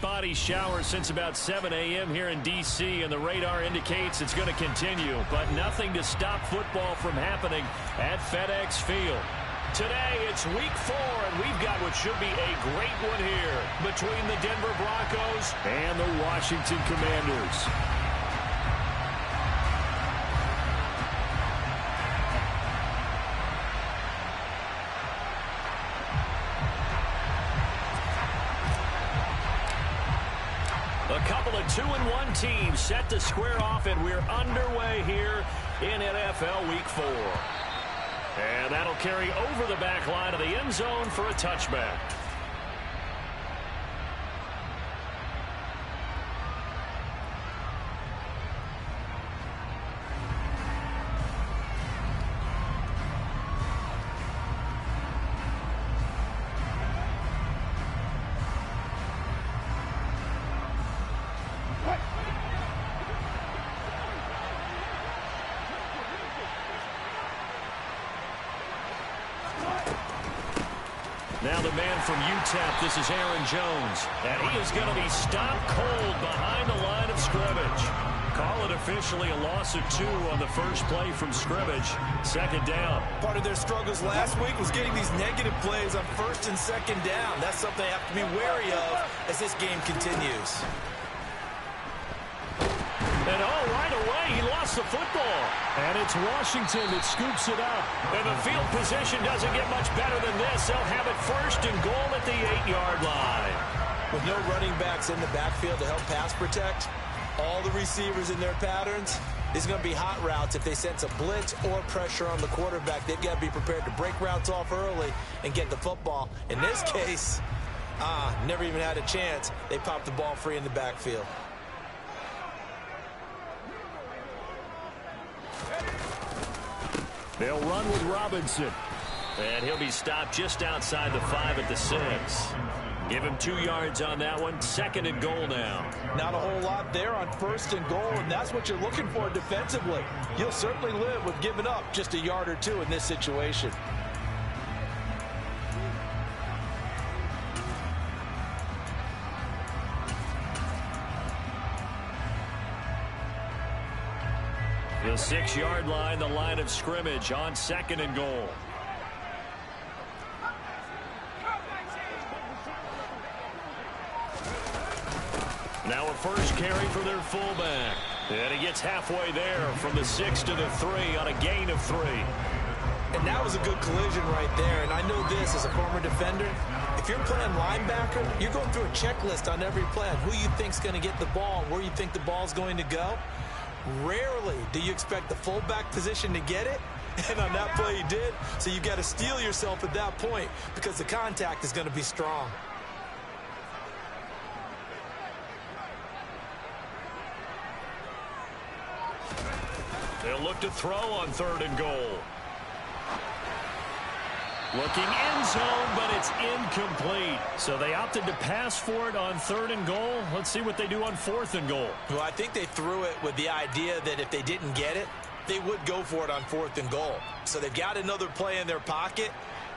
spotty shower since about 7 a.m. here in D.C., and the radar indicates it's going to continue, but nothing to stop football from happening at FedEx Field. Today, it's week 4, and we've got what should be a great one here between the Denver Broncos and the Washington Commanders. A couple of 2-1 teams set to square off, and we're underway here in NFL Week 4. And that'll carry over the back line of the end zone for a touchback. Now the man from UTEP, this is Aaron Jones. And he is going to be stopped cold behind the line of scrimmage. Call it officially a loss of 2 on the first play from scrimmage. Second down. Part of their struggles last week was getting these negative plays on first and second down. That's something they have to be wary of as this game continues. And right away, he lost the football. And it's Washington that scoops it up. And the field position doesn't get much better than this. They'll have it first and goal at the 8-yard line. With no running backs in the backfield to help pass protect, all the receivers in their patterns, these are going to be hot routes. If they sense a blitz or pressure on the quarterback, they've got to be prepared to break routes off early and get the football. In this case, never even had a chance. They popped the ball free in the backfield. They'll run with Robinson. And he'll be stopped just outside the 5 at the 6. Give him 2 yards on that one. Second and goal now. Not a whole lot there on first and goal, and that's what you're looking for defensively. You'll certainly live with giving up just a yard or 2 in this situation. The 6-yard line, the line of scrimmage on second and goal. Now a first carry for their fullback. And he gets halfway there from the 6 to the 3 on a gain of 3. And that was a good collision right there. And I know this as a former defender. If you're playing linebacker, you're going through a checklist on every play on who you think's going to get the ball, where you think the ball's going to go. Rarely do you expect the fullback position to get it, and on that play he did. So you've got to steel yourself at that point because the contact is going to be strong. They'll look to throw on third and goal. Looking end zone, but it's incomplete. So they opted to pass for it on third and goal. Let's see what they do on fourth and goal. Well, I think they threw it with the idea that if they didn't get it, they would go for it on fourth and goal. So they've got another play in their pocket.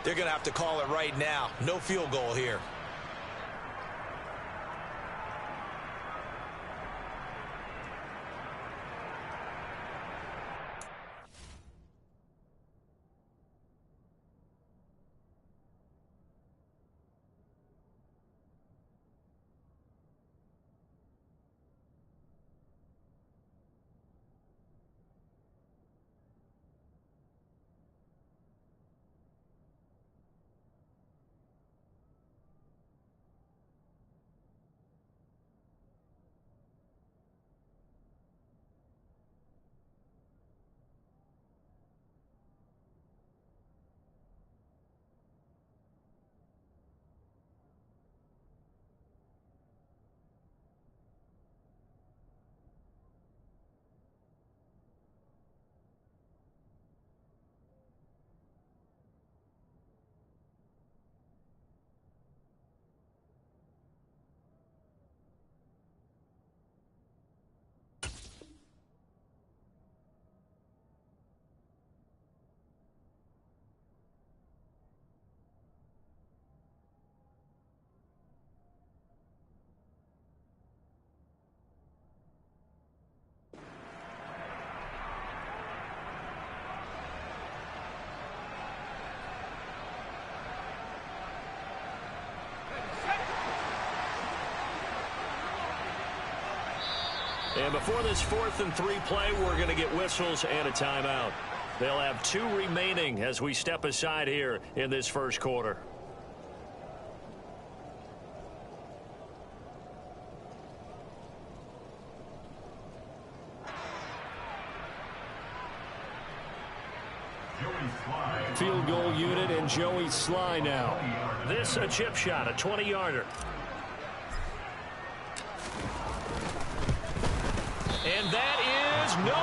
They're going to have to call it right now. No field goal here. And before this 4th and 3 play, we're going to get whistles and a timeout. They'll have 2 remaining as we step aside here in this first quarter. Field goal unit and Joey Sly now. This a chip shot, a 20-yarder. And that is no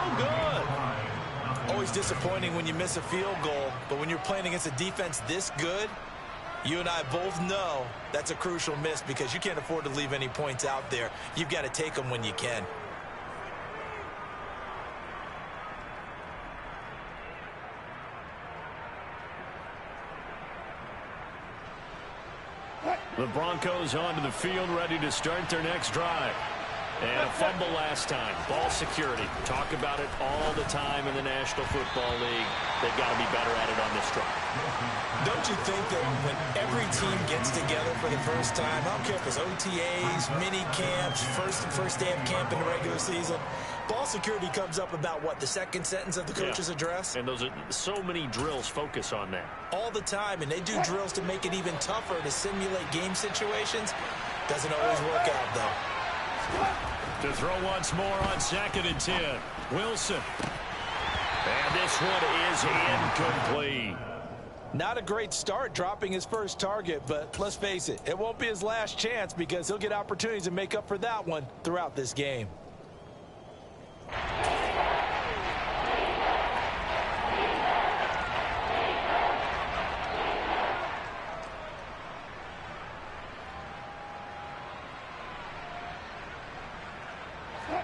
good. Always disappointing when you miss a field goal, but when you're playing against a defense this good, you and I both know that's a crucial miss because you can't afford to leave any points out there. You've got to take them when you can. The Broncos onto the field, ready to start their next drive. And a fumble last time. Ball security. Talk about it all the time in the National Football League. They've got to be better at it on this drive. Don't you think that when every team gets together for the first time, I don't care if it's OTAs, mini camps, first day of camp in the regular season, ball security comes up about what, the second sentence of the coach's address? And those are so many drills focus on that. All the time, and they do drills to make it even tougher to simulate game situations. Doesn't always work out, though. To throw once more on 2nd and 10. Wilson. And this one is incomplete. Not a great start dropping his first target, but let's face it, it won't be his last chance because he'll get opportunities to make up for that one throughout this game.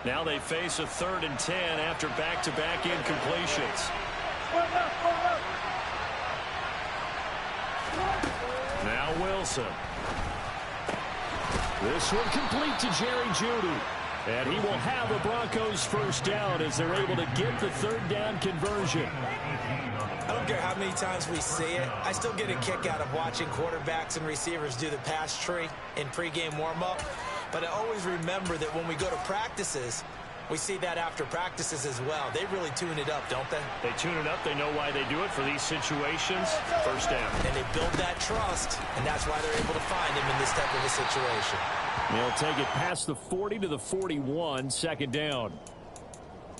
Now they face a 3rd and 10 after back-to-back incompletions. Now Wilson. This one complete to Jerry Jeudy. And he will have the Broncos first down as they're able to get the 3rd down conversion. I don't care how many times we see it. I still get a kick out of watching quarterbacks and receivers do the pass tree in pregame warm-up. But I always remember that when we go to practices, we see that after practices as well. They really tune it up, don't they? They tune it up. They know why they do it for these situations. First down. And they build that trust, and that's why they're able to find him in this type of a situation. They'll take it past the 40 to the 41, 2nd down.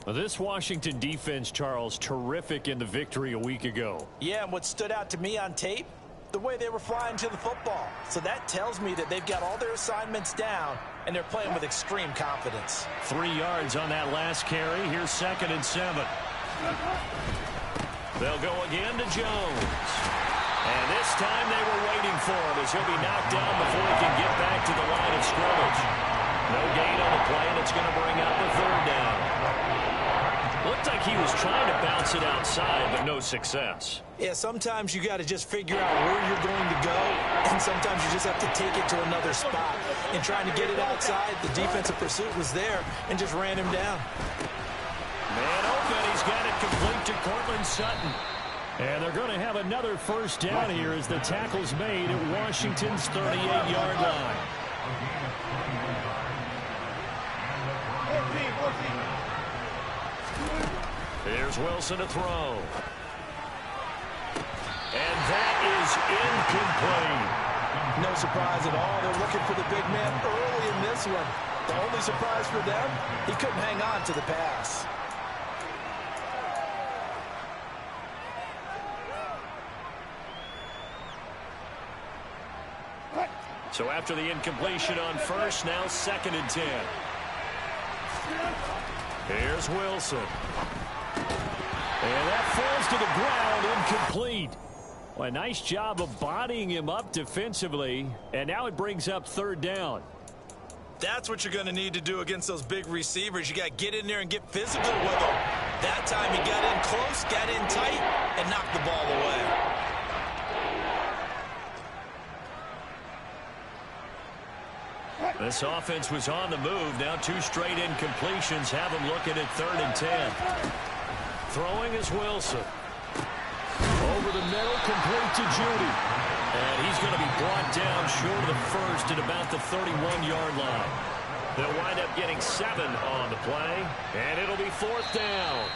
This Washington defense, Charles, terrific in the victory a week ago. Yeah, and what stood out to me on tape, the way they were flying to the football. So that tells me that they've got all their assignments down, and they're playing with extreme confidence. 3 yards on that last carry. Here's 2nd and 7. They'll go again to Jones. And this time they were waiting for him as he'll be knocked down before he can get back to the line of scrimmage. No gain on the play, and it's going to bring up a 3rd down. Looked like he was trying to bounce it outside, but no success. Yeah, sometimes you got to just figure out where you're going to go, and sometimes you just have to take it to another spot. And trying to get it outside, the defensive pursuit was there and just ran him down. Man open, he's got it complete to Cortland Sutton. And they're going to have another first down here as the tackle's made at Washington's 38-yard line. Here's Wilson to throw. And that is incomplete. No surprise at all. They're looking for the big man early in this one. The only surprise for them, he couldn't hang on to the pass. So after the incompletion on first, now 2nd and 10. Here's Wilson. And that falls to the ground, incomplete. Well, a nice job of bodying him up defensively, and now it brings up 3rd down. That's what you're going to need to do against those big receivers. You got to get in there and get physical with them. That time he got in close, got in tight, and knocked the ball away. This offense was on the move. Now 2 straight incompletions have them looking at 3rd and 10. Throwing is Wilson. Over the middle, complete to Jeudy. And he's going to be brought down short of the first at about the 31-yard line. They'll wind up getting 7 on the play, and it'll be 4th down.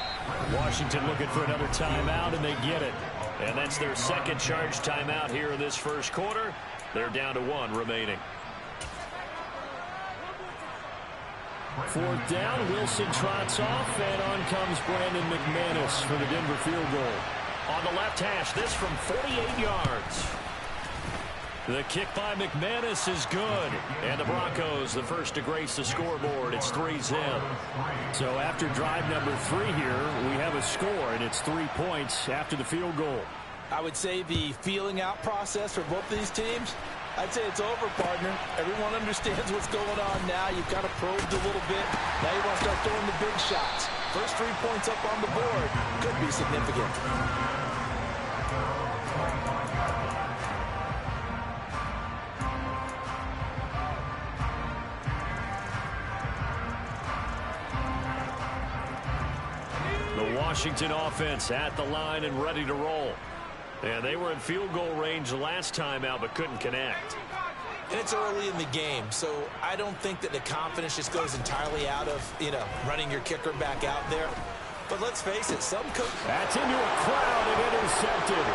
Washington looking for another timeout, and they get it. And that's their second charge timeout here in this first quarter. They're down to 1 remaining. 4th down, Wilson trots off, and on comes Brandon McManus for the Denver field goal. On the left hash, this from 48 yards. The kick by McManus is good. And the Broncos, the first to grace the scoreboard. It's 3-zip. So after drive number 3 here, we have a score, and it's 3 points after the field goal. I would say the feeling out process for both these teams, I'd say it's over, partner. Everyone understands what's going on now. You've kind of probed a little bit. Now you want to start throwing the big shots. First 3 points up on the board could be significant. The Washington offense at the line and ready to roll. And they were in field goal range last time out, but couldn't connect. And it's early in the game, so I don't think that the confidence just goes entirely out of, running your kicker back out there. But let's face it, some coach... That's into a crowd and intercepted.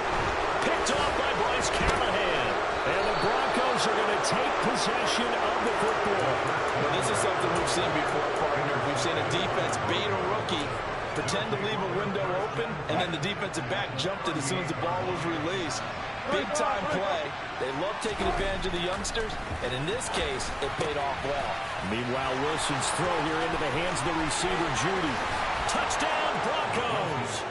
Picked off by Bryce Callahan. And the Broncos are going to take possession of the football. Well, this is something we've seen before, partner. We've seen a defense bait a rookie, pretend to leave a window open, and then the defensive back jumped it as soon as the ball was released. Big-time play. They love taking advantage of the youngsters, and in this case, it paid off well. Meanwhile, Wilson's throw here into the hands of the receiver, Judy. Touchdown, Broncos!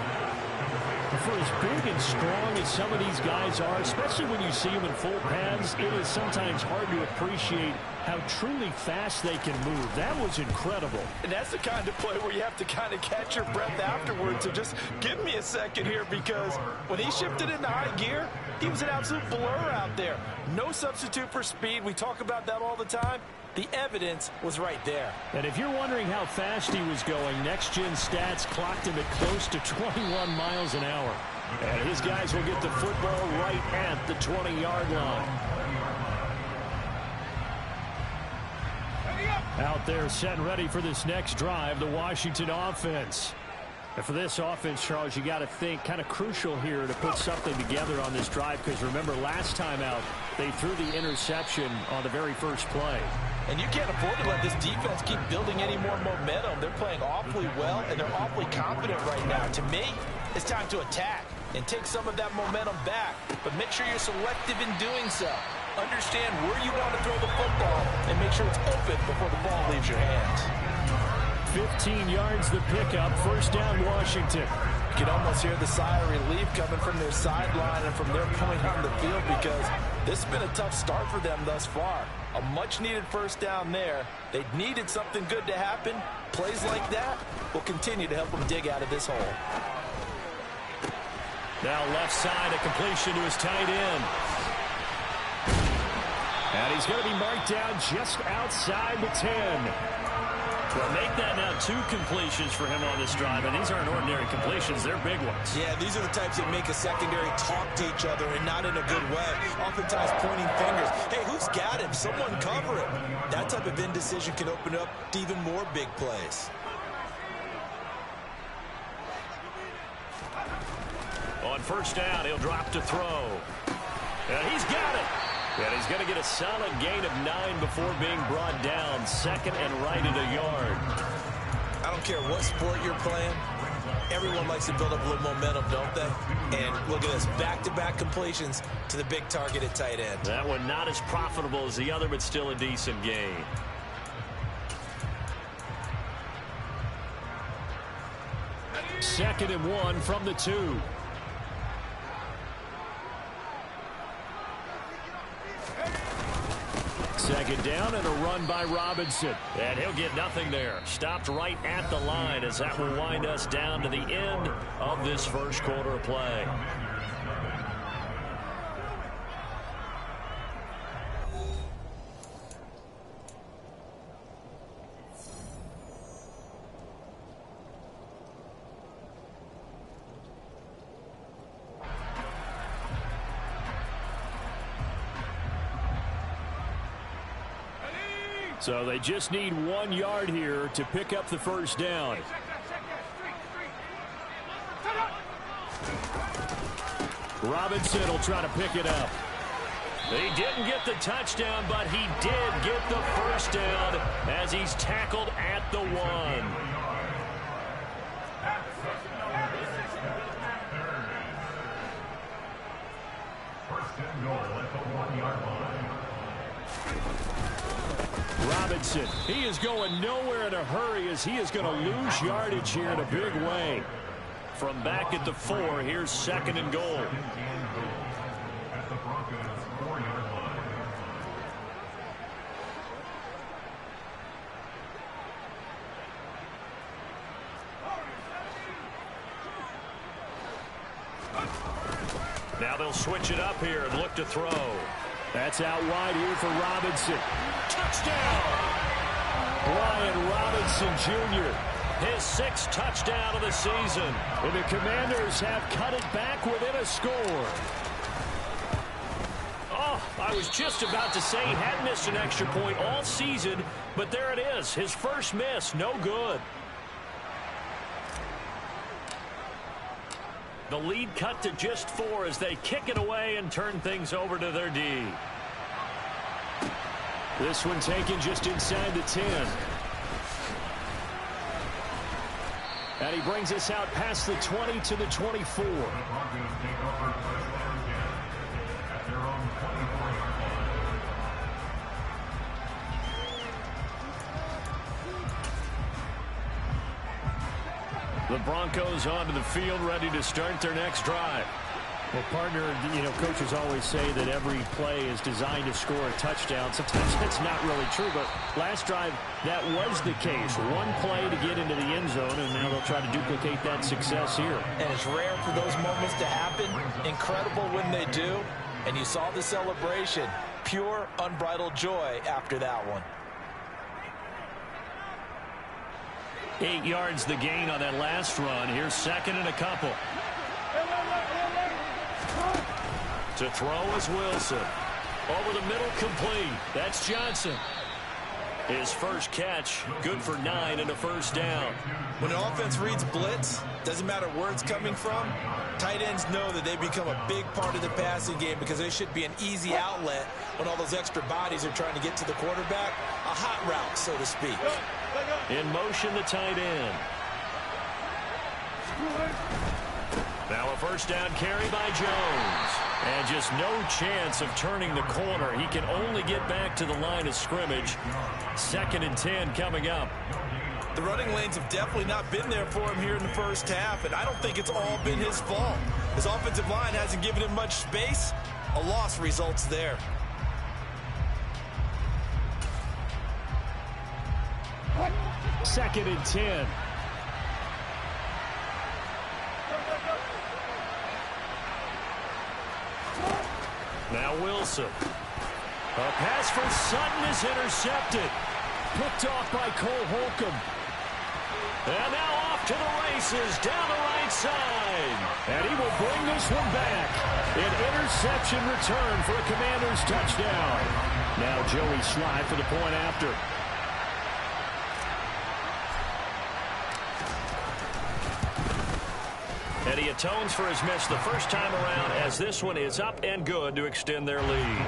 For as big and strong as some of these guys are, especially when you see them in full pads, it is sometimes hard to appreciate how truly fast they can move. That was incredible. And that's the kind of play where you have to kind of catch your breath afterwards. So just give me a second here, because when he shifted into high gear, he was an absolute blur out there. No substitute for speed. We talk about that all the time. The evidence was right there. And if you're wondering how fast he was going, next-gen stats clocked him at close to 21 miles an hour. And his guys will get the football right at the 20-yard line. Out there set and ready for this next drive, the Washington offense. And for this offense, Charles, you got to think kind of crucial here to put something together on this drive, because remember, last time out, they threw the interception on the very first play. And you can't afford to let this defense keep building any more momentum. They're playing awfully well, and they're awfully confident right now. To me, it's time to attack and take some of that momentum back. But make sure you're selective in doing so. Understand where you want to throw the football and make sure it's open before the ball leaves your hands. 15 yards the pickup, first down Washington. You can almost hear the sigh of relief coming from their sideline and from their point on the field, because this has been a tough start for them thus far. A much-needed first down there. They needed something good to happen. Plays like that will continue to help them dig out of this hole. Now left side, a completion to his tight end. And he's going to be marked down just outside the 10. Well, make that now 2 completions for him on this drive, and these aren't ordinary completions. They're big ones. Yeah, these are the types that make a secondary talk to each other, and not in a good way. Oftentimes pointing fingers. Hey, who's got him? Someone cover him. That type of indecision can open up to even more big plays. On first down, he'll drop to throw. And he's got it. And he's going to get a solid gain of 9 before being brought down. Second and right at a yard. I don't care what sport you're playing. Everyone likes to build up a little momentum, don't they? And look at this, back-to-back completions to the big target at tight end. That one not as profitable as the other, but still a decent gain. Second and 1 from the 2. Second down and a run by Robinson. And he'll get nothing there. Stopped right at the line, as that will wind us down to the end of this first quarter of play. So they just need 1 yard here to pick up the first down. Robinson will try to pick it up. He didn't get the touchdown, but he did get the first down as he's tackled at the 1. Robinson, he is going nowhere in a hurry as he is going to lose yardage here in a big way. From back at the 4, here's 2nd and goal. Now they'll switch it up here and look to throw. That's out wide here for Robinson. Touchdown! Brian Robinson Jr., his 6th touchdown of the season. And the Commanders have cut it back within a score. Oh, I was just about to say he had missed an extra point all season, but there it is. His first miss, no good. The lead cut to just 4 as they kick it away and turn things over to their D. This one taken just inside the 10. And he brings us out past the 20 to the 24. The Broncos onto the field, ready to start their next drive. Well, partner, coaches always say that every play is designed to score a touchdown. Sometimes that's not really true, but last drive, that was the case. One play to get into the end zone, and now they'll try to duplicate that success here. And it's rare for those moments to happen. Incredible when they do. And you saw the celebration. Pure, unbridled joy after that one. 8 yards the gain on that last run. Here's 2nd and a couple. To throw is Wilson. Over the middle, complete. That's Johnson. His first catch, good for 9 and a first down. When an offense reads blitz, doesn't matter where it's coming from, tight ends know that they become a big part of the passing game because they should be an easy outlet when all those extra bodies are trying to get to the quarterback. A hot route, so to speak. In motion, the tight end. Now a first down carry by Jones. And just no chance of turning the corner. He can only get back to the line of scrimmage. 2nd and 10 coming up. The running lanes have definitely not been there for him here in the first half, and I don't think it's all been his fault. His offensive line hasn't given him much space. A loss results there. Second and 10. Now Wilson. A pass for Sutton is intercepted. Picked off by Cole Holcomb. And now off to the races down the right side. And he will bring this one back. An interception return for a Commanders touchdown. Now Joey Slye for the point after. And he atones for his miss the first time around as this one is up and good to extend their lead.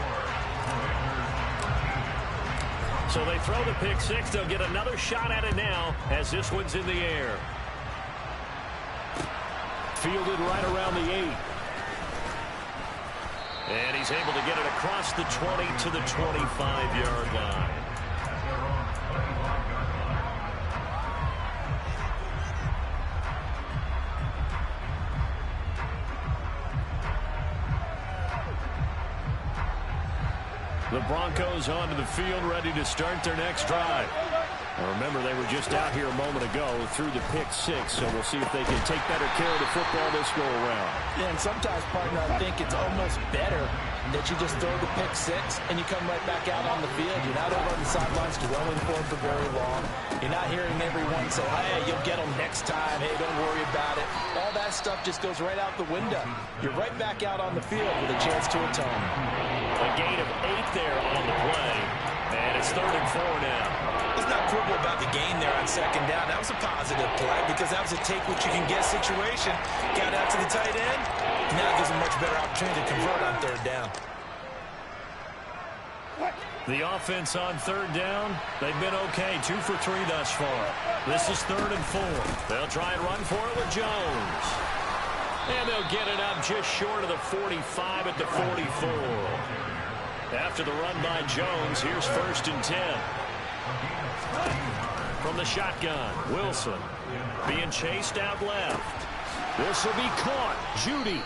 So they throw the pick 6. They'll get another shot at it now as this one's in the air. Fielded right around the 8. And he's able to get it across the 20 to the 25-yard line. The Broncos onto the field, ready to start their next drive. Now remember, they were just out here a moment ago through the pick 6, so we'll see if they can take better care of the football this go around. Yeah, and sometimes, partner, I think it's almost better that you just throw the pick 6 and you come right back out on the field. You're not over on the sidelines dwelling for it for very long. You're not hearing everyone say, hey, you'll get them next time. Hey, don't worry about it. All that stuff just goes right out the window. You're right back out on the field with a chance to atone. A gain of 8 there on the play. And it's 3rd and 4 now. Let's not quibble about the gain there on 2nd down. That was a positive play because that was a take-what-you-can-get situation. Got out to the tight end. Now gives a much better opportunity to convert on 3rd down. The offense on 3rd down, they've been okay. 2 for 3 thus far. This is 3rd and 4. They'll try and run for it with Jones. And they'll get it up just short of the 45 at the 44. After the run by Jones, here's 1st and 10. From the shotgun, Wilson being chased out left. This will be caught. Judy.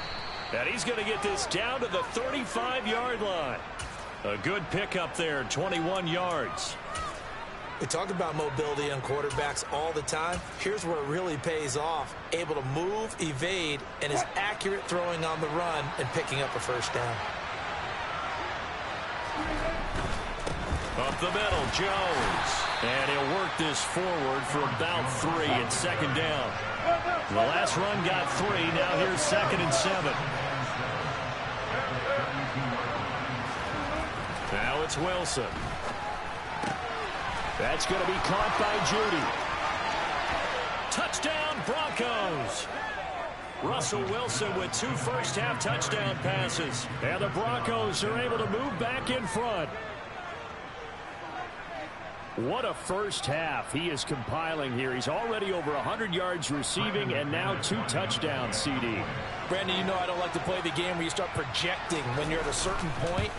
And he's going to get this down to the 35-yard line. A good pickup there, 21 yards. We talk about mobility on quarterbacks all the time. Here's where it really pays off. Able to move, evade, and is accurate throwing on the run and picking up a 1st down. Up the middle, Jones. And he'll work this forward for about 3 at 2nd down. The last run got 3. Now here's 2nd and 7. Now it's Wilson. That's going to be caught by Judy. Touchdown, Broncos. Russell Wilson with 2 first-half touchdown passes. And the Broncos are able to move back in front. What a first half he is compiling here. He's already over 100 yards receiving and now 2 touchdowns, CD. Brandon, you know I don't like to play the game where you start projecting when you're at a certain point.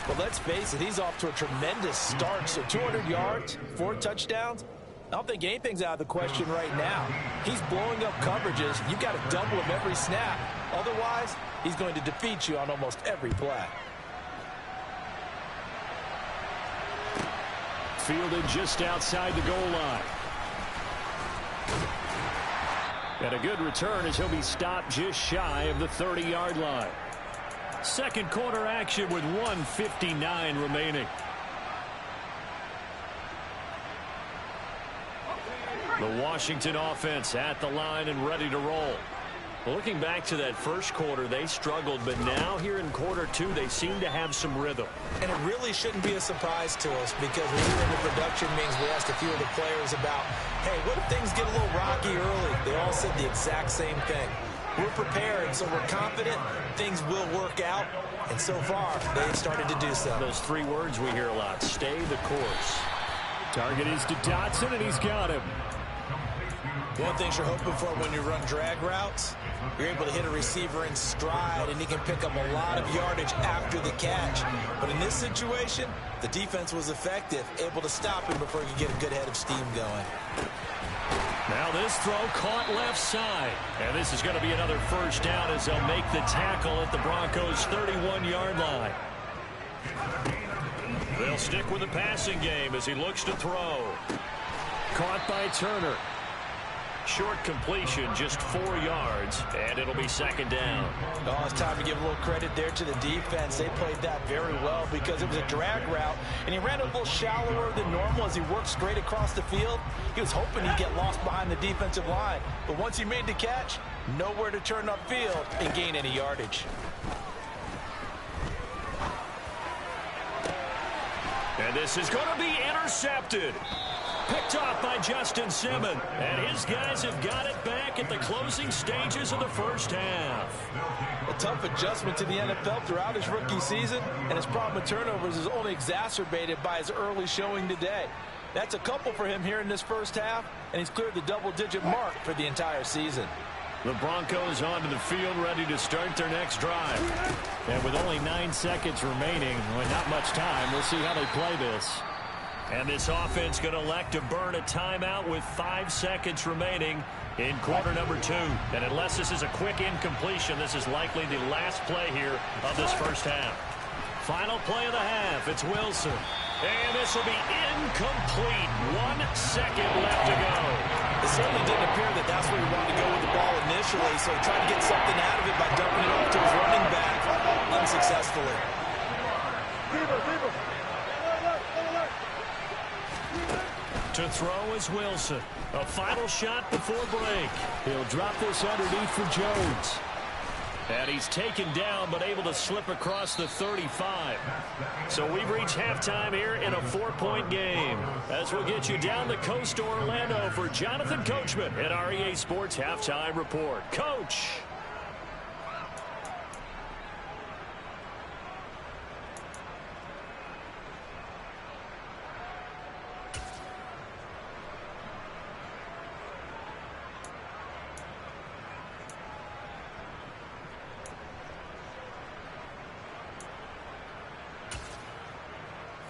But let's face it, he's off to a tremendous start. So 200 yards, 4 touchdowns. I don't think anything's out of the question right now. He's blowing up coverages. You've got to double him every snap. Otherwise, he's going to defeat you on almost every play. Fielded just outside the goal line. And a good return as he'll be stopped just shy of the 30-yard line. Second quarter action with 1:59 remaining. The Washington offense at the line and ready to roll. Looking back to that first quarter, they struggled, but now here in quarter 2, they seem to have some rhythm. And it really shouldn't be a surprise to us because when we were in the production meetings, we asked a few of the players about, hey, what if things get a little rocky early? They all said the exact same thing. We're prepared, so we're confident things will work out. And so far, they've started to do so. Those 3 words we hear a lot, stay the course. Target is to Dotson, and he's got him. One of the things you're hoping for when you run drag routes, you're able to hit a receiver in stride, and he can pick up a lot of yardage after the catch. But in this situation, the defense was effective, able to stop him before he could get a good head of steam going. Now this throw caught left side. And this is going to be another first down as they'll make the tackle at the Broncos' 31-yard line. They'll stick with the passing game as he looks to throw. Caught by Turner. Short completion, just 4 yards, and it'll be 2nd down. Oh, it's time to give a little credit there to the defense. They played that very well because it was a drag route, and he ran a little shallower than normal as he worked straight across the field. He was hoping he'd get lost behind the defensive line, but once he made the catch, nowhere to turn upfield and gain any yardage. And this is going to be intercepted. Picked off by Justin Simmons. And his guys have got it back at the closing stages of the first half. A tough adjustment to the NFL throughout his rookie season, and his problem with turnovers is only exacerbated by his early showing today. That's a couple for him here in this first half, and he's cleared the double-digit mark for the entire season. The Broncos onto the field ready to start their next drive. And with only 9 seconds remaining, well, not much time, we'll see how they play this. And this offense going to elect to burn a timeout with 5 seconds remaining in quarter number 2. And unless this is a quick incompletion, this is likely the last play here of this first half. Final play of the half, it's Wilson. And this will be incomplete. 1 second left to go. It certainly didn't appear that that's where he wanted to go with the ball initially, so he tried to get something out of it by dumping it off to his running back unsuccessfully. To throw is Wilson. A final shot before break. He'll drop this underneath for Jones. And he's taken down but able to slip across the 35. So we've reached halftime here in a 4-point game. As we'll get you down the coast to Orlando for Jonathan Coachman at our EA Sports Halftime Report. Coach.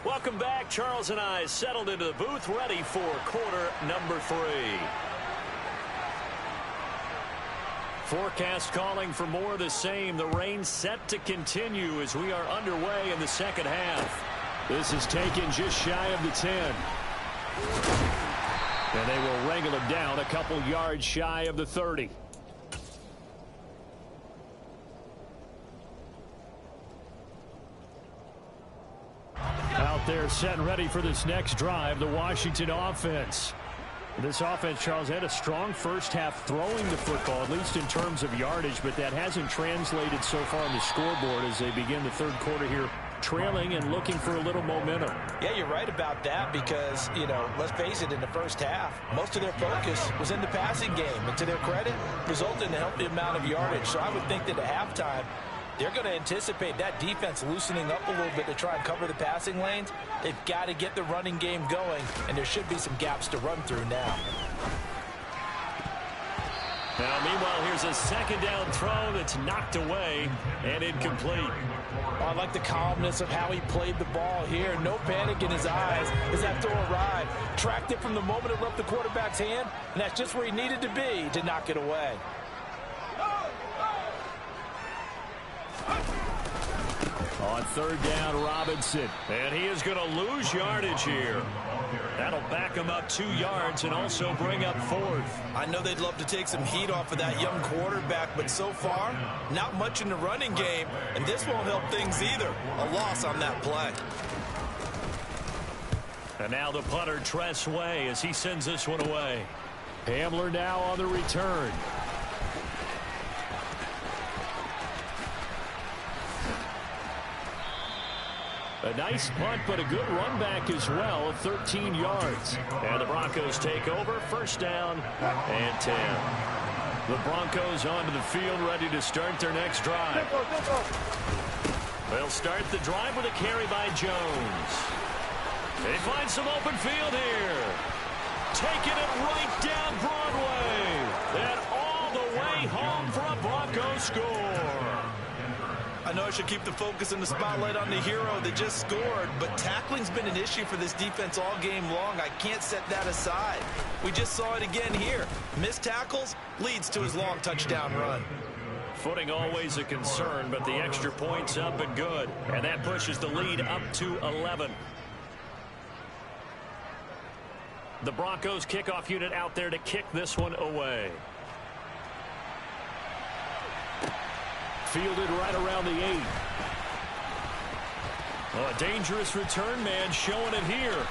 Welcome back. Charles and I settled into the booth, ready for quarter number 3. Forecast calling for more of the same. The rain set to continue as we are underway in the second half. This is taken just shy of the 10. And they will wrangle him down a couple yards shy of the 30. Out there set and ready for this next drive, the Washington offense. This offense, Charles, had a strong first half throwing the football, at least in terms of yardage, but that hasn't translated so far on the scoreboard as they begin the third quarter here, trailing and looking for a little momentum. Yeah, you're right about that because, let's face it, in the first half, most of their focus was in the passing game. And to their credit, resulted in a healthy amount of yardage. So I would think that at halftime, they're going to anticipate that defense loosening up a little bit to try and cover the passing lanes. They've got to get the running game going, and there should be some gaps to run through now. Now, meanwhile, here's a second down throw that's knocked away and incomplete. Oh, I like the calmness of how he played the ball here. No panic in his eyes as that throw arrived. Tracked it from the moment it left the quarterback's hand, and that's just where he needed to be to knock it away. On third down, Robinson. And he is going to lose yardage here. That'll back him up 2 yards and also bring up fourth. I know they'd love to take some heat off of that young quarterback, but so far, not much in the running game, and this won't help things either. A loss on that play. And now the punter, Tress Way, as he sends this one away. Hamler now on the return. A nice punt, but a good run back as well, 13 yards. And the Broncos take over, first down and 10. The Broncos onto the field, ready to start their next drive. They'll start the drive with a carry by Jones. They find some open field here. Taking it right down Broadway. And all the way home for a Broncos score. I know I should keep the focus and the spotlight on the hero that just scored, but tackling's been an issue for this defense all game long. I can't set that aside. We just saw it again here. Missed tackles leads to his long touchdown run. Footing always a concern, but the extra point's up and good. And that pushes the lead up to 11. The Broncos kickoff unit out there to kick this one away. Fielded right around the 8. Oh, a dangerous return man showing it here.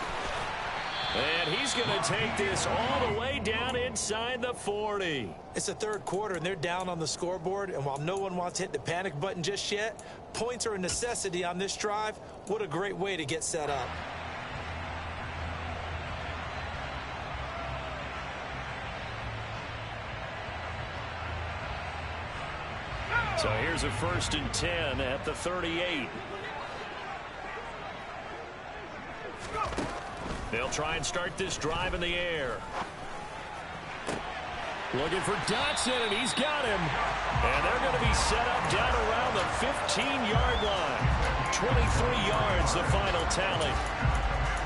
And he's going to take this all the way down inside the 40. It's the third quarter, and they're down on the scoreboard. And while no one wants to hit the panic button just yet, points are a necessity on this drive. What a great way to get set up. So here's a 1st and 10 at the 38. They'll try and start this drive in the air. Looking for Dotson, and he's got him. And they're going to be set up down around the 15-yard line. 23 yards, the final tally.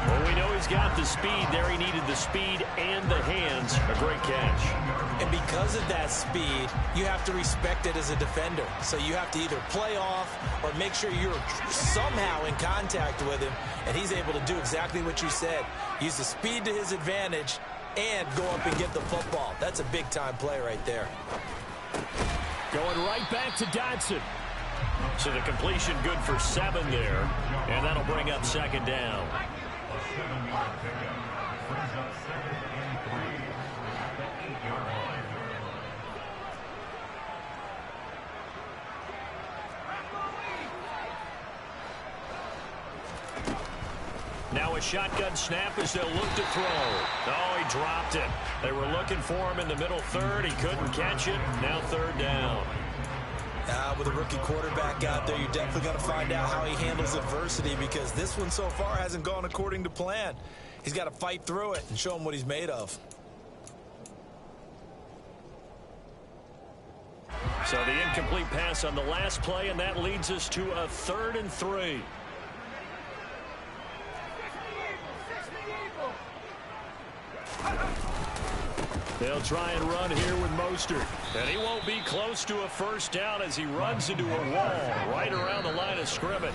Well, we know he's got the speed there. He needed the speed and the hands. A great catch. And because of that speed, you have to respect it as a defender. So you have to either play off or make sure you're somehow in contact with him. And he's able to do exactly what you said. Use the speed to his advantage and go up and get the football. That's a big-time play right there. Going right back to Dotson. So the completion good for 7 there. And that'll bring up 2nd down. now a shotgun snap as they'll look to throw. Oh, he dropped it. They were looking for him in the middle third. He couldn't catch it. Now third down. With a rookie quarterback out there, you're definitely going to find out how he handles adversity, because this one so far hasn't gone according to plan. He's got to fight through it and show him what he's made of. So the incomplete pass on the last play, and that leads us to a 3rd and 3. They'll try and run here with Mostert. And he won't be close to a first down as he runs into a wall right around the line of scrimmage.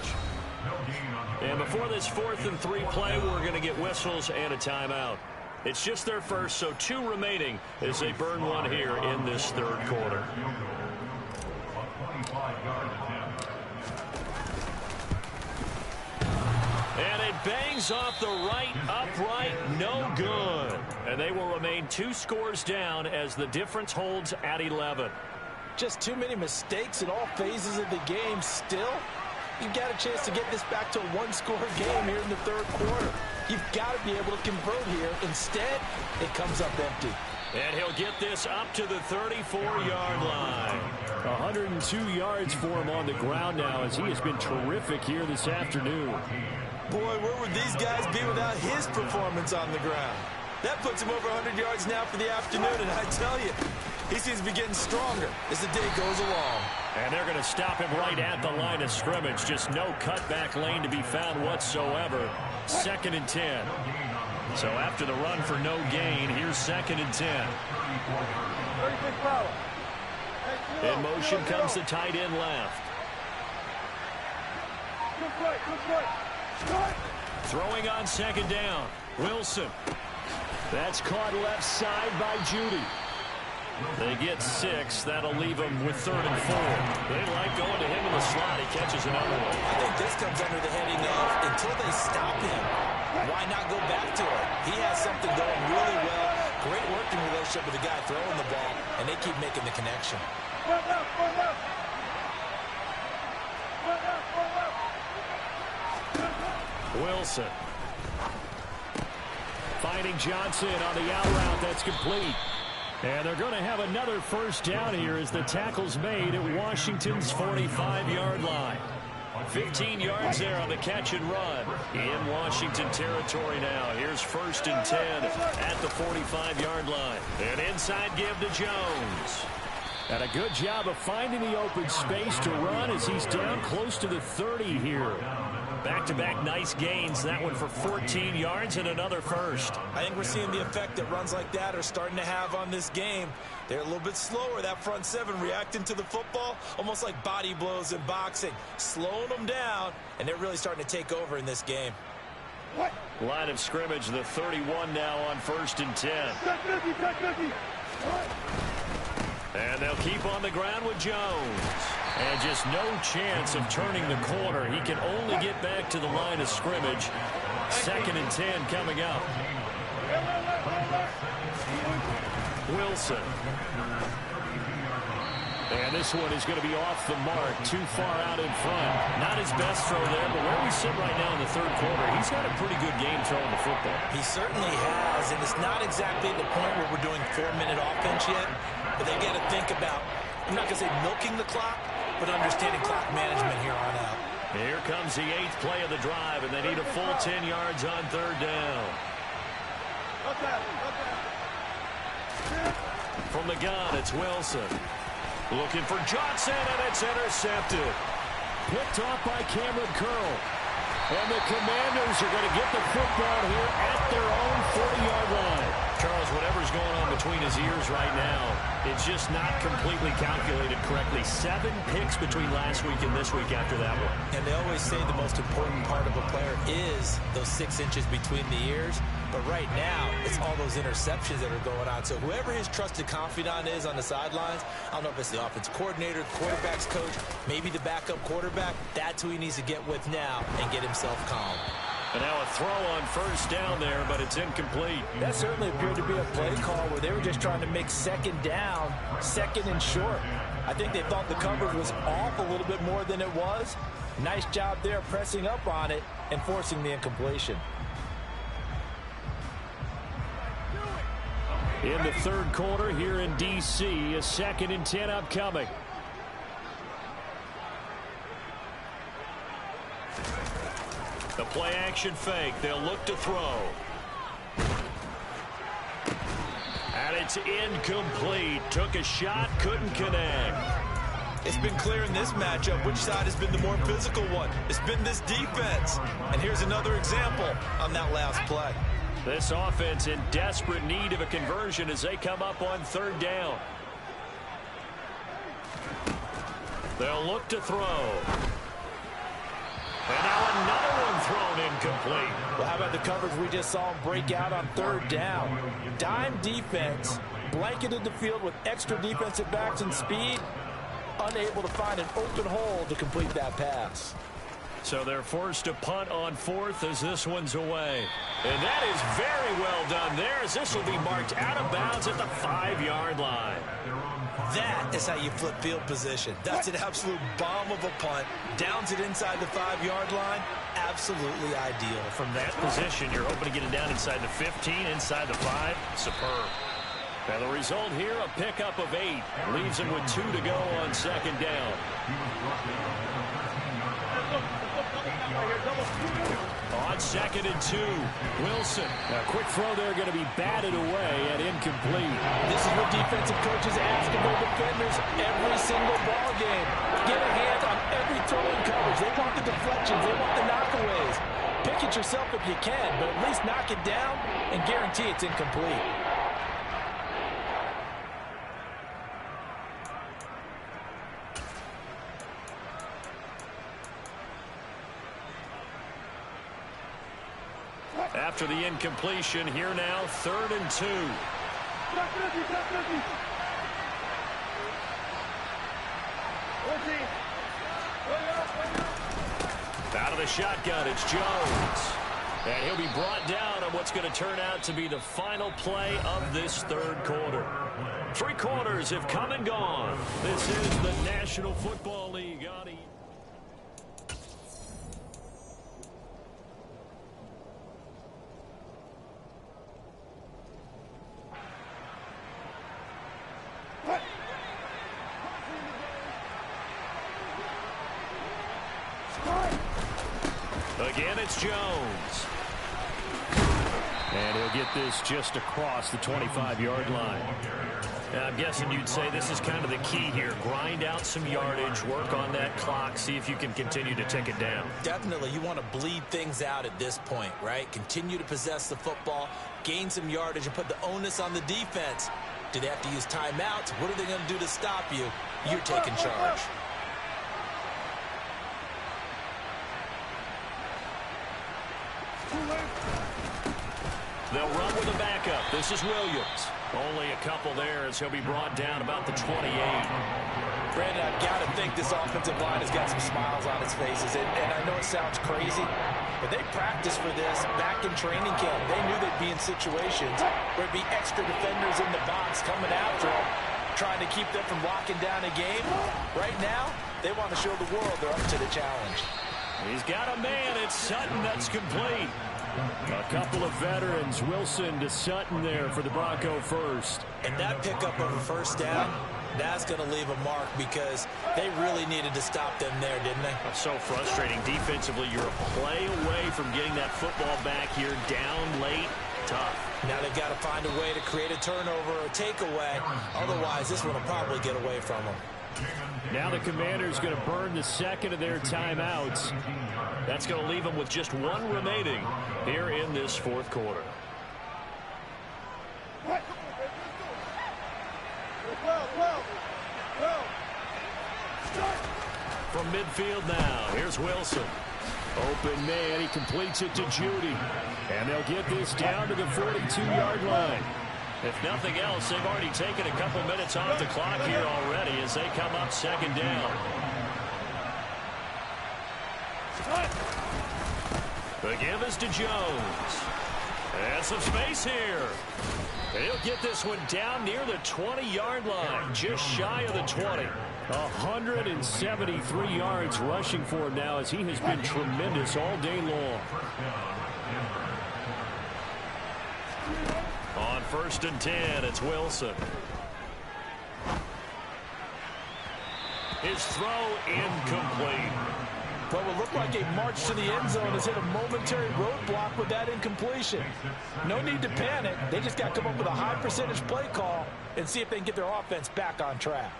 And before this 4th and 3 play, we're going to get whistles and a timeout. It's just their first, so 2 remaining as they burn one here in this 3rd quarter. And it bangs off the right upright, no good. And they will remain 2 scores down as the difference holds at 11. Just too many mistakes in all phases of the game. Still, you've got a chance to get this back to a 1-score game here in the 3rd quarter. You've got to be able to convert here. Instead, it comes up empty. And he'll get this up to the 34-yard line. 102 yards for him on the ground now, as he has been terrific here this afternoon. Boy, where would these guys be without his performance on the ground? That puts him over 100 yards now for the afternoon, and I tell you, he seems to be getting stronger as the day goes along. And they're going to stop him right at the line of scrimmage. Just no cutback lane to be found whatsoever. 2nd and 10. So after the run for no gain, here's 2nd and 10. In motion comes the tight end left. Throwing on 2nd down. Wilson. That's caught left side by Judy. They get 6. That'll leave them with 3rd and 4. They like going to him in the slot. He catches another one. I think this comes under the heading of until they stop him, why not go back to it? He has something going really well. Great working relationship with the guy throwing the ball, and they keep making the connection. Wilson. Finding Johnson on the out route. That's complete. And they're going to have another first down here as the tackle's made at Washington's 45-yard line. 15 yards there on the catch and run in Washington territory now. Here's 1st and 10 at the 45-yard line. An inside give to Jones. And a good job of finding the open space to run as he's down close to the 30 here. Back-to-back nice gains. That one for 14 yards and another first. I think we're seeing the effect that runs like that are starting to have on this game. They're a little bit slower, that front 7, reacting to the football, almost like body blows in boxing, slowing them down, and they're really starting to take over in this game. Line of scrimmage, the 31 now on 1st and 10. And they'll keep on the ground with Jones. And just no chance of turning the corner. He can only get back to the line of scrimmage. 2nd and 10 coming up. Wilson. And this one is going to be off the mark, too far out in front. Not his best throw there, but where we sit right now in the 3rd quarter, he's had a pretty good game throwing the football. He certainly has, and it's not exactly the point where we're doing 4-minute offense yet, but they got to think about, I'm not going to say milking the clock, but understanding clock management here on out. Here comes the 8th play of the drive, and they need a full 10 yards on 3rd down. From the gun, it's Wilson. Looking for Johnson, and it's intercepted. Picked off by Cameron Curl. And the Commanders are going to get the football here at their own 40-yard line. Charles, whatever's going on between his ears right now, it's just not completely calculated correctly. 7 picks between last week and this week after that one. And they always say the most important part of a player is those 6 inches between the ears. But right now, it's all those interceptions that are going on. So whoever his trusted confidant is on the sidelines, I don't know if it's the offense coordinator, the quarterback's coach, maybe the backup quarterback, that's who he needs to get with now and get himself calm. And now a throw on 1st down there, but it's incomplete. That certainly appeared to be a play call where they were just trying to make 2nd down, 2nd and short. I think they thought the coverage was off a little bit more than it was. Nice job there pressing up on it and forcing the incompletion. In the third quarter here in D.C., a 2nd and 10 upcoming. The play action fake. They'll look to throw. And it's incomplete. Took a shot, couldn't connect. It's been clear in this matchup which side has been the more physical one. It's been this defense. And here's another example on that last play. This offense in desperate need of a conversion as they come up on 3rd down. They'll look to throw. And now another one thrown incomplete. Well, how about the coverage we just saw him break out on 3rd down? Dime defense, blanketed the field with extra defensive backs and speed, unable to find an open hole to complete that pass. So they're forced to punt on 4th as this one's away. And that is very well done there as this will be marked out of bounds at the 5-yard line. That is how you flip field position. That's an absolute bomb of a punt. Downs it inside the 5-yard line. Absolutely ideal. From that position, you're hoping to get it down inside the 15, inside the 5. Superb. And the result here, a pickup of 8. Leaves him with 2 to go on 2nd down. On 2nd and 2, Wilson. A quick throw there going to be batted away and incomplete. This is what defensive coaches ask of their defenders every single ball game. Get a hand on every throw in coverage. They want the deflections. They want the knockaways. Pick it yourself if you can, but at least knock it down and guarantee it's incomplete. After the incompletion, here now, 3rd and 2. Out of the shotgun, it's Jones. And he'll be brought down on what's going to turn out to be the final play of this 3rd quarter. 3 quarters have come and gone. This is the National Football League on Again, it's Jones. And he'll get this just across the 25-yard line. Now, I'm guessing you'd say this is kind of the key here. Grind out some yardage, work on that clock, see if you can continue to tick it down. Definitely, you want to bleed things out at this point, right? Continue to possess the football, gain some yardage, and put the onus on the defense. Do they have to use timeouts? What are they going to do to stop you? You're taking charge. They'll run with a backup. This is Williams. Only a couple there as he'll be brought down about the 28. Brandon, I've got to think this offensive line has got some smiles on its faces. And I know it sounds crazy, but they practiced for this back in training camp. They knew they'd be in situations where it'd be extra defenders in the box coming after them, trying to keep them from locking down a game. Right now, they want to show the world they're up to the challenge. He's got a man. It's Sutton. That's complete. A couple of veterans, Wilson to Sutton there for the Bronco first. And that pickup of a 1st down, that's going to leave a mark because they really needed to stop them there, didn't they? So frustrating defensively. You're a play away from getting that football back here, down late. Tough. Now they've got to find a way to create a turnover or a takeaway. Otherwise, this one will probably get away from them. Now the Commanders going to burn the 2nd of their timeouts. That's going to leave them with just 1 remaining here in this 4th quarter. From midfield now, here's Wilson. Open man, he completes it to Judy. And they'll get this down to the 42-yard line. If nothing else, they've already taken a couple minutes off the clock here already as they come up 2nd down. The give is to Jones. And some space here. He'll get this one down near the 20-yard line, just shy of the 20. 173 yards rushing for him now as he has been tremendous all day long. On 1st and 10, it's Wilson. His throw incomplete. What will look like a march to the end zone has hit a momentary roadblock with that incompletion. No need to panic. They just got to come up with a high percentage play call and see if they can get their offense back on track.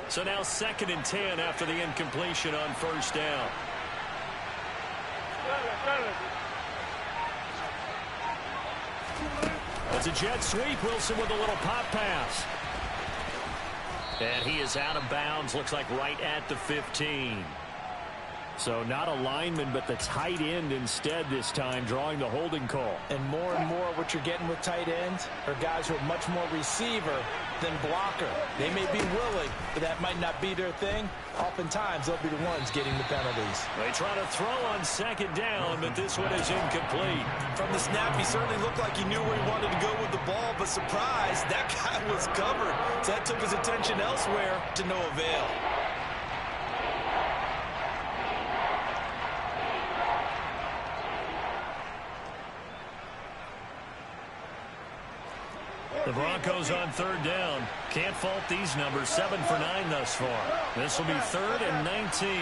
So now 2nd and 10 after the incompletion on 1st down. It's a jet sweep. Wilson with a little pop pass. And he is out of bounds. Looks like right at the 15. So not a lineman, but the tight end instead this time, drawing the holding call. And more what you're getting with tight ends are guys who are much more receiver than blocker. They may be willing, but that might not be their thing. Oftentimes, they'll be the ones getting the penalties. They try to throw on 2nd down, but this one is incomplete. From the snap, he certainly looked like he knew where he wanted to go with the ball, but surprise, that guy was covered. So that took his attention elsewhere to no avail. The Broncos on 3rd down. Can't fault these numbers. 7 for 9 thus far. This will be 3rd and 19.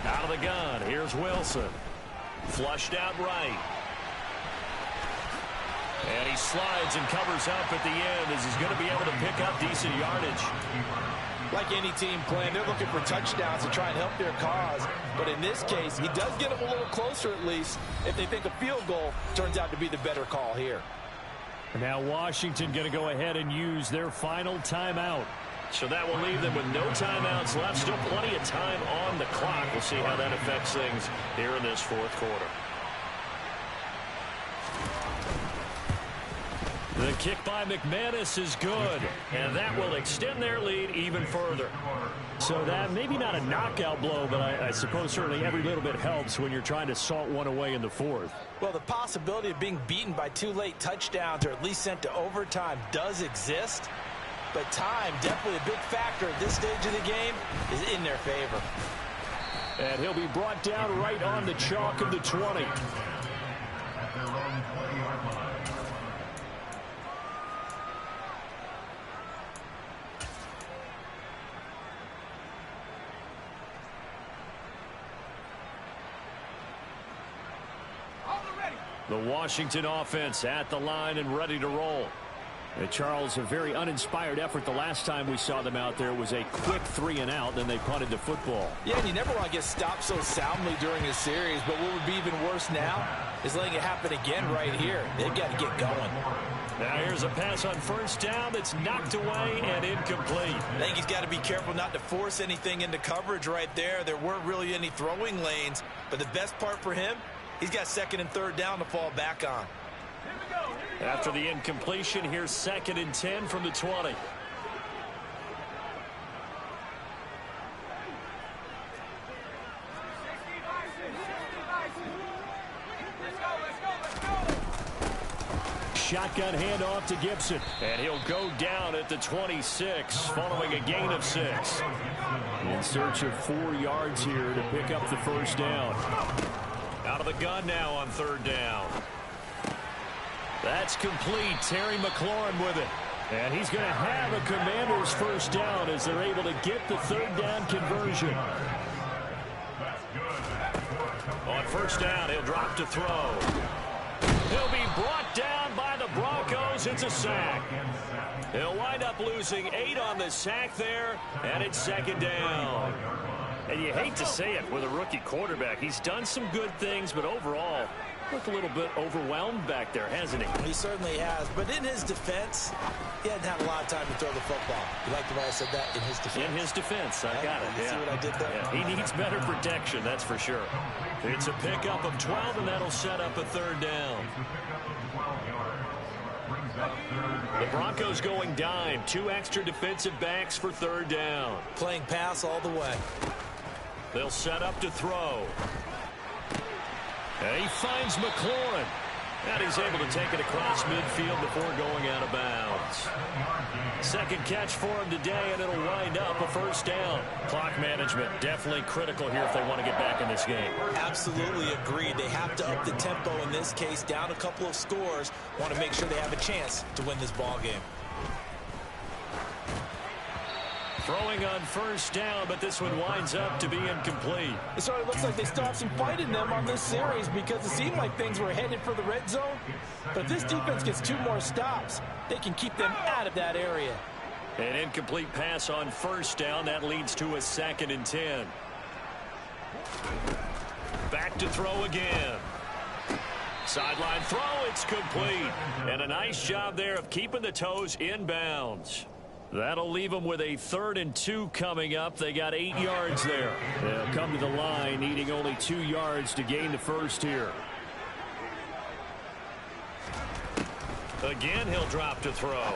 Out of the gun. Here's Wilson. Flushed out right. And he slides and covers up at the end as he's going to be able to pick up decent yardage. Like any team playing, they're looking for touchdowns to try and help their cause. But in this case, he does get them a little closer at least if they think a field goal turns out to be the better call here. Now Washington going to go ahead and use their final timeout. So that will leave them with no timeouts left. Still plenty of time on the clock. We'll see how that affects things here in this 4th quarter. The kick by McManus is good, and that will extend their lead even further. So that maybe not a knockout blow, but I suppose certainly every little bit helps when you're trying to salt one away in the 4th. Well, the possibility of being beaten by 2 late touchdowns or at least sent to overtime does exist. But time, definitely a big factor at this stage of the game, is in their favor. And he'll be brought down right on the chalk of the 20. The Washington offense at the line and ready to roll. Charles, a very uninspired effort the last time we saw them out there. It was a quick 3 and out, then they punted the football. Yeah, and you never want to get stopped so soundly during a series, but what would be even worse now is letting it happen again right here. They've got to get going. Now here's a pass on 1st down that's knocked away and incomplete. I think he's got to be careful not to force anything into coverage right there. There weren't really any throwing lanes, but the best part for him, he's got 2nd and 3rd down to fall back on. After the incompletion, here's 2nd and 10 from the 20. Shotgun handoff to Gibson. And he'll go down at the 26 following a gain of 6. In search of 4 yards here to pick up the 1st down. Out of the gun now on 3rd down. That's complete. Terry McLaurin with it. And he's going to have a Commander's 1st down as they're able to get the 3rd down conversion. On 1st down, he'll drop to throw. He'll be brought down by the Broncos. It's a sack. He'll wind up losing 8 on the sack there, and it's 2nd down. And you hate to say it with a rookie quarterback. He's done some good things, but overall, looked a little bit overwhelmed back there, hasn't he? He certainly has. But in his defense, he hadn't had a lot of time to throw the football. You like the way I said that? In his defense. In his defense. I got it. You see what I did there? Yeah, he needs better protection, that's for sure. It's a pickup of 12, and that'll set up a 3rd down. The Broncos going dime. 2 extra defensive backs for 3rd down. Playing pass all the way. They'll set up to throw. And he finds McLaurin. And he's able to take it across midfield before going out of bounds. Second catch for him today, and it'll wind up a 1st down. Clock management definitely critical here if they want to get back in this game. Absolutely agreed. They have to up the tempo in this case, down a couple of scores. Want to make sure they have a chance to win this ball game. Throwing on 1st down, but this one winds up to be incomplete. It sort of looks like they still have some fight in them on this series because it seemed like things were headed for the red zone. But if this defense gets 2 more stops, they can keep them out of that area. An incomplete pass on 1st down. That leads to a 2nd and 10. Back to throw again. Sideline throw, it's complete. And a nice job there of keeping the toes inbounds. That'll leave them with a 3rd and 2 coming up. They got 8 yards there. They'll come to the line needing only 2 yards to gain the 1st here. Again, he'll drop to throw.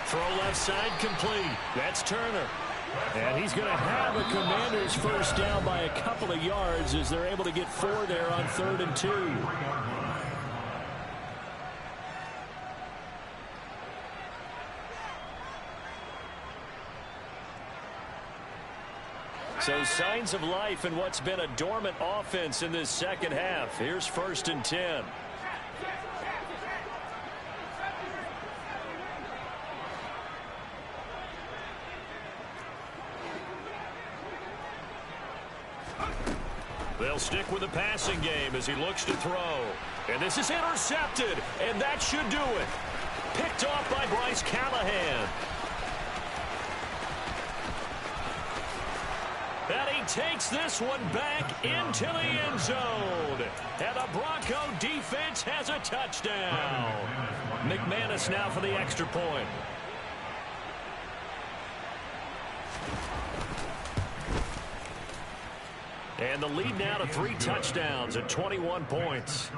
Throw left side complete. That's Turner. And he's going to have a Commanders 1st down by a couple of yards as they're able to get 4 there on 3rd and 2. So signs of life in what's been a dormant offense in this 2nd half. Here's 1st and 10. They'll stick with the passing game as he looks to throw. And this is intercepted, and that should do it. Picked off by Bryce Callahan. And he takes this one back into the end zone. And the Bronco defense has a touchdown. McManus now for the extra point. And the lead now to 3 touchdowns at 21 points.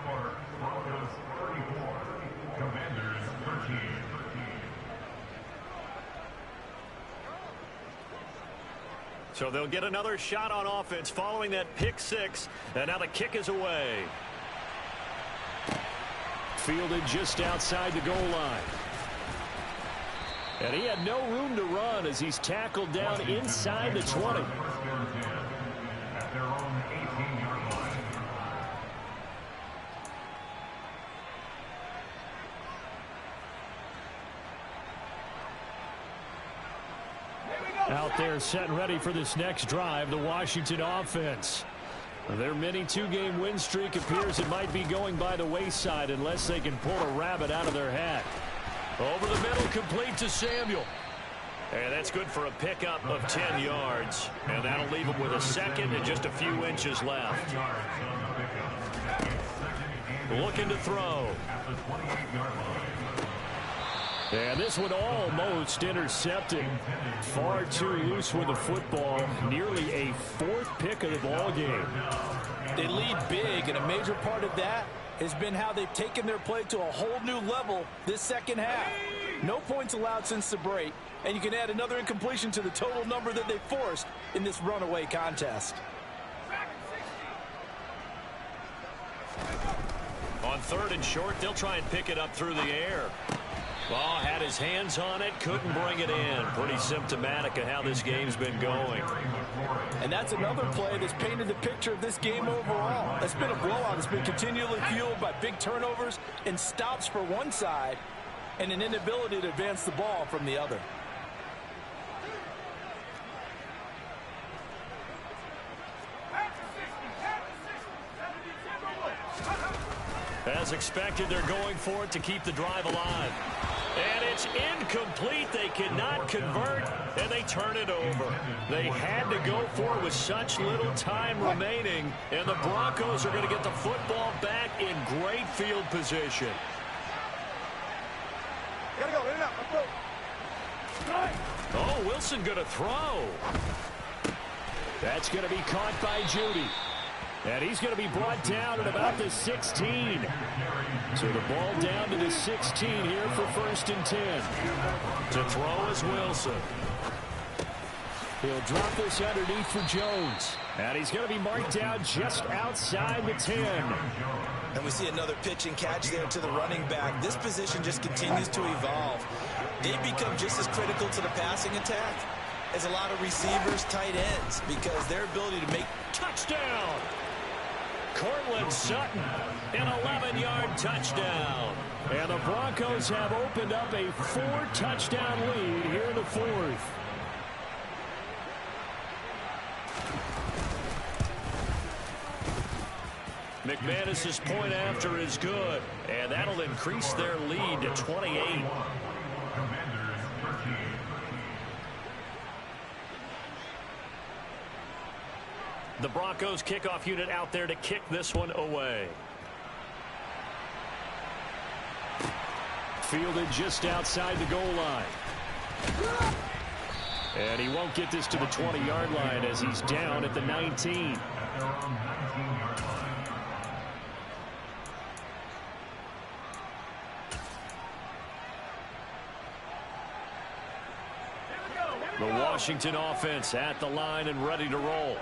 So they'll get another shot on offense following that pick 6. And now the kick is away. Fielded just outside the goal line. And he had no room to run as he's tackled down inside the 20. Out there set and ready for this next drive, the Washington offense. Their mini 2-game win streak appears it might be going by the wayside unless they can pull a rabbit out of their hat. Over the middle, complete to Samuel. And that's good for a pickup of 10 yards. And that'll leave him with a 2nd and just a few inches left. Looking to throw. And this one almost intercepted. Far too loose with the football. Nearly a 4th pick of the ball game. They lead big, and a major part of that has been how they've taken their play to a whole new level this 2nd half. No points allowed since the break, and you can add another incompletion to the total number that they forced in this runaway contest. On 3rd and short, they'll try and pick it up through the air. Ball had his hands on it, couldn't bring it in. Pretty symptomatic of how this game's been going. And that's another play that's painted the picture of this game overall. It's been a blowout. It's been continually fueled by big turnovers and stops for one side and an inability to advance the ball from the other. As expected, they're going for it to keep the drive alive. And it's incomplete. They cannot convert, and they turn it over. They had to go for it with such little time remaining, and the Broncos are going to get the football back in great field position. Oh, Wilson going to throw. That's going to be caught by Judy. And he's going to be brought down at about the 16. So the ball down to the 16 here for 1st and 10. To throw is Wilson. He'll drop this underneath for Jones. And he's going to be marked down just outside the 10. And we see another pitch and catch there to the running back. This position just continues to evolve. They become just as critical to the passing attack as a lot of receivers, tight ends, because their ability to make... Touchdown! Cortland Sutton, an 11-yard touchdown. And the Broncos have opened up a 4-touchdown lead here in the 4th. McManus's point after is good, and that'll increase their lead to 28. The Broncos kickoff unit out there to kick this one away. Fielded just outside the goal line. And he won't get this to the 20-yard line as he's down at the 19. The Washington offense at the line and ready to roll.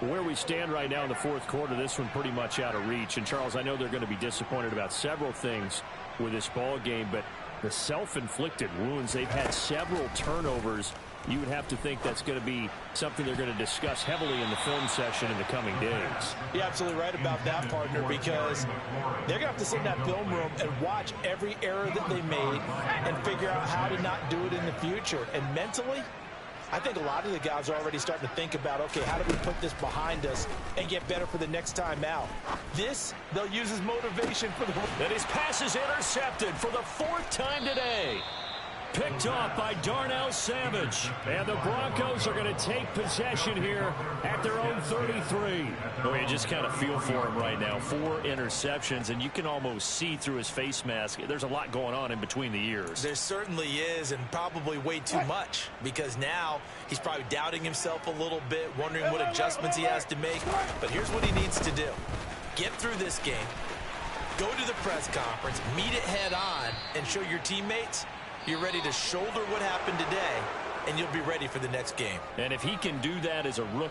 Where we stand right now in the 4th quarter, this one pretty much out of reach. And, Charles, I know they're going to be disappointed about several things with this ball game, but the self-inflicted wounds, they've had several turnovers. You would have to think that's going to be something they're going to discuss heavily in the film session in the coming days. You're absolutely right about that, partner, because they're going to have to sit in that film room and watch every error that they made and figure out how to not do it in the future. And mentally, I think a lot of the guys are already starting to think about, okay, how do we put this behind us and get better for the next time out? This, they'll use as motivation for the... And his pass is intercepted for the 4th time today. Picked off by Darnell Savage. And the Broncos are going to take possession here at their own 33. Oh, you just kind of feel for him right now. 4 interceptions, and you can almost see through his face mask. There's a lot going on in between the ears. There certainly is, and probably way too much, because now he's probably doubting himself a little bit, wondering what adjustments he has to make. But here's what he needs to do. Get through this game, go to the press conference, meet it head on, and show your teammates you're ready to shoulder what happened today, and you'll be ready for the next game. And if he can do that as a rookie,